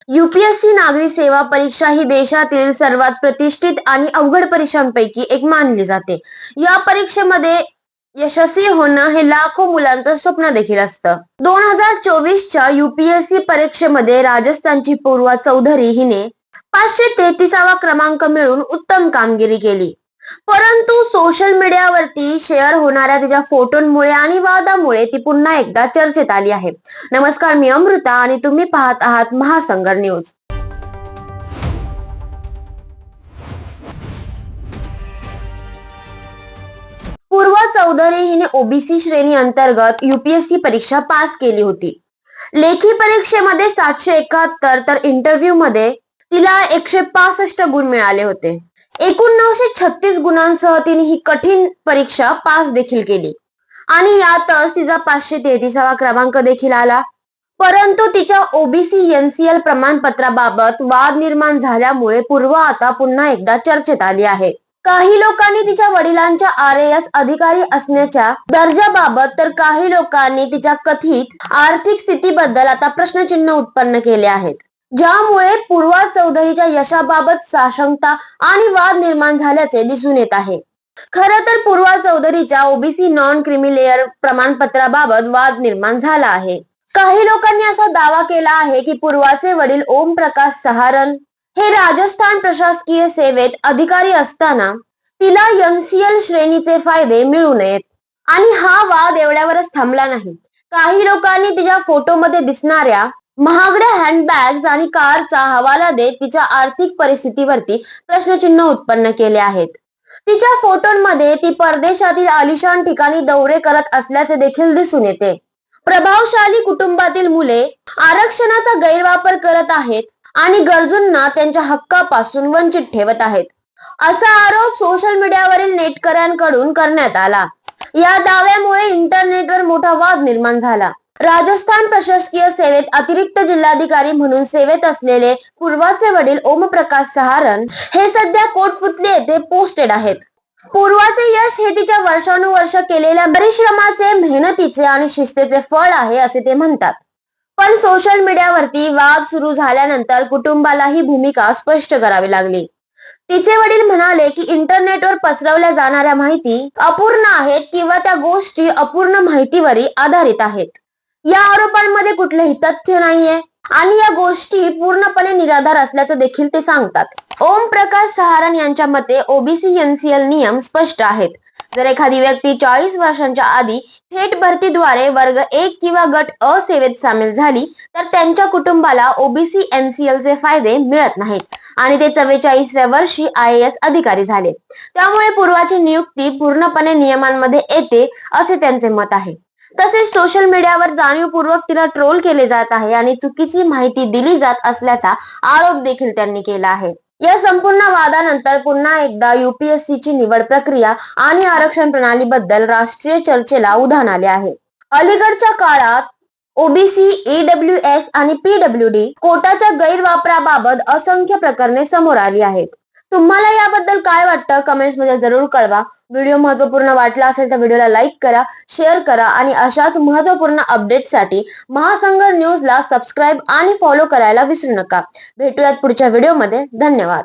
UPSC नागरी सेवा परीक्षा ही देशातील सर्वात प्रतिष्ठित आणि अवघड परीक्षांपैकी एक मानली जाते. या परीक्षेमध्ये यशस्वी होणं हे लाखो मुलांचं स्वप्न देखील असतं. 2024च्या यूपीएससी परीक्षेमध्ये राजस्थानची पूर्वा चौधरी हिने 533वा क्रमांक मिळवून उत्तम कामगिरी केली. परंतु सोशल मीडियावरती शेअर होणाऱ्या तिच्या फोटोंमुळे आणि वादामुळे ती पुन्हा एकदा चर्चेत आली आहे. नमस्कार, मी अमृता आणि तुम्ही पाहत आहात महासंगर न्यूज. पूर्वा चौधरी हिने ओबीसी श्रेणी अंतर्गत यूपीएससी परीक्षा पास केली होती. लेखी परीक्षेमध्ये 771 तर इंटरव्ह्यू मध्ये तिला 165 गुण मिळाले होते. एकूण 936 गुणांसह तिने ही कठीण परीक्षा पास देखील केली आणि यातच तिचा 533वा क्रमांक देखील आला. परंतु तिच्या ओबीसी एनसीएल प्रमाणपत्राबाबत वाद निर्माण झाल्यामुळे पूर्वा आता पुन्हा एकदा चर्चेत आली आहे. काही लोकांनी तिच्या वडिलांच्या RAS अधिकारी असण्याच्या दर्जाबाबत तर काही लोकांनी तिच्या कथित आर्थिक स्थितीबद्दल आता प्रश्नचिन्ह उत्पन्न केले आहेत, ज्यामुळे पूर्वा चौधरीच्या यशाबाबत साशंकता आणि वाद निर्माण झाल्याचे दिसून येत आहे. खरं तर पूर्वा चौधरीच्या ओबीसी नॉन क्रिमिलेअर प्रमाणपत्राबाबत वाद निर्माण झाला आहे. काही लोकांनी असा दावा केला आहे की पूर्वाचे वडील ओम प्रकाश सहारन हे राजस्थान प्रशासकीय सेवेत अधिकारी असताना तिला एनसीएल श्रेणीचे फायदे मिळू नयेत आणि हा वाद एवढ्यावरच थांबला नाही. काही लोकांनी तिच्या फोटोमध्ये दिसणाऱ्या महागड्या हँडबॅग्स आणि कारचा हवाला देत तिच्या आर्थिक परिस्थितीवरती प्रश्नचिन्ह उत्पन्न केले आहेत. तिच्या फोटोंमध्ये ती परदेशातील आलिशान ठिकाणी दौरे करत असल्याचे देखील दिसून येते. प्रभावशाली कुटुंबातील मुले आरक्षणाचा गैरवापर करत आहेत आणि गरजूंना त्यांच्या हक्कापासून वंचित ठेवत आहेत, असा आरोप सोशल मीडियावरील नेटकऱ्यांकडून करण्यात आला. या दाव्यामुळे इंटरनेटवर मोठा वाद निर्माण झाला. राजस्थान प्रशासकीय सेवेत अतिरिक्त जिल्हाधिकारी म्हणून सेवेत असलेले पूर्वाचे वडील ओमप्रकाश सहारन हे सध्या कोटपुतली येथे पोस्टेड आहेत. पूर्वाचे यश हे तिच्या वर्षानुवर्ष केलेल्या परिश्रमाचे, मेहनतीचे आणि शिस्तीचे फळ आहे असे ते म्हणतात. पण सोशल मीडियावरती वाद सुरू झाल्यानंतर कुटुंबाला ही भूमिका स्पष्ट करावी लागली. तिचे वडील म्हणाले की इंटरनेटवर पसरवल्या जाणाऱ्या माहिती अपूर्ण आहेत किंवा त्या गोष्टी अपूर्ण माहितीवर आधारित आहेत. या आरोपांमध्ये कुठलेही तथ्य नाहीये आणि या गोष्टी पूर्णपणे निराधार असल्याचं देखील ते सांगतात. ओम प्रकाश सहारन यांच्या मते ओबीसी एनसीएल नियम स्पष्ट आहेत. जर एखादी व्यक्ती 40 वर्षांच्या आधी थेट भरतीद्वारे वर्ग 1 किंवा गट अ सेवेत सामील झाली तर त्यांच्या कुटुंबाला ओबीसी एनसीएल चे फायदे मिळत नाहीत आणि ते 44व्या वर्षी IAS अधिकारी झाले. त्यामुळे पूर्वाची नियुक्ती पूर्णपणे नियमांमध्ये येते असे त्यांचे मत आहे. तसेच सोशल मीडियावर जाणीवपूर्वक तिला ट्रोल केले जात आहे आणि चुकीची माहिती दिली जात असल्याचा आरोप देखील त्यांनी केला आहे. या संपूर्ण वादानंतर पुन्हा एकदा यूपीएससीची निवड प्रक्रिया आणि आरक्षण प्रणालीबद्दल राष्ट्रीय चर्चेला उधाण आले आहे. अलीकडच्या काळात ओबीसी, EWS आणि PWD कोटाच्या गैरवापराबाबत असंख्य प्रकरणे समोर आली आहेत. तुम्हाला याबद्दल काय वाटतं कमेंट्स मध्ये जरूर कळवा. व्हिडिओ महत्त्वपूर्ण वाटला असेल तर व्हिडिओला लाईक करा, शेअर करा आणि अशाच महत्त्वपूर्ण अपडेटसाठी महासंगर न्यूजला सबस्क्राईब आणि फॉलो करायला विसरू नका. भेटूयात पुढच्या व्हिडिओमध्ये. धन्यवाद.